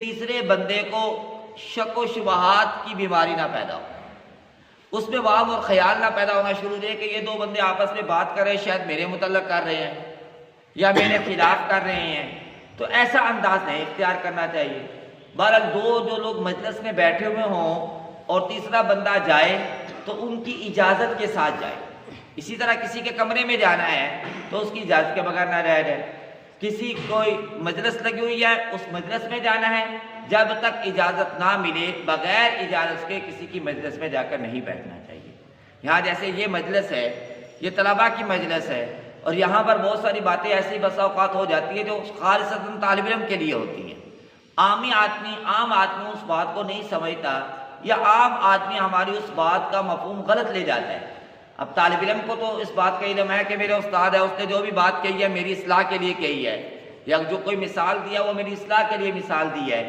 تیسرے بندے کو شک و شبہات کی بیماری نہ پیدا ہو، اس میں وہم اور خیال نہ پیدا ہونا شروع ہو کہ یہ دو بندے آپس میں بات کر رہے ہیں، شاید میرے متعلق کر رہے ہیں یا میرے خلاف کر رہے ہیں، تو ایسا انداز نہیں اختیار کرنا چاہیے۔ بہرحال جو لوگ مجلس میں بیٹھے ہوئے ہوں اور تیسرا بندہ جائے تو ان کی اجازت کے ساتھ جائے۔ اسی طرح کسی کے کمرے میں جانا ہے تو اس کی اجازت کے بغیر نہ رہ جائے۔ کسی کوئی مجلس لگی ہوئی ہے، اس مجلس میں جانا ہے، جب تک اجازت نہ ملے بغیر اجازت کے کسی کی مجلس میں جا کر نہیں بیٹھنا چاہیے۔ یہاں جیسے یہ مجلس ہے، یہ طلباء کی مجلس ہے، اور یہاں پر بہت ساری باتیں ایسی بسا اوقات ہو جاتی ہیں جو خالصتاً طالب علم کے لیے ہوتی ہیں۔ عام آدمی اس بات کو نہیں سمجھتا، یا عام آدمی ہماری اس بات کا مفہوم غلط لے جاتا ہے۔ اب طالب علم کو تو اس بات کا علم ہے کہ میرے استاد ہے، اس نے جو بھی بات کہی ہے میری اصلاح کے لیے کہی ہے، یا جو کوئی مثال دیا وہ میری اصلاح کے لیے مثال دی ہے۔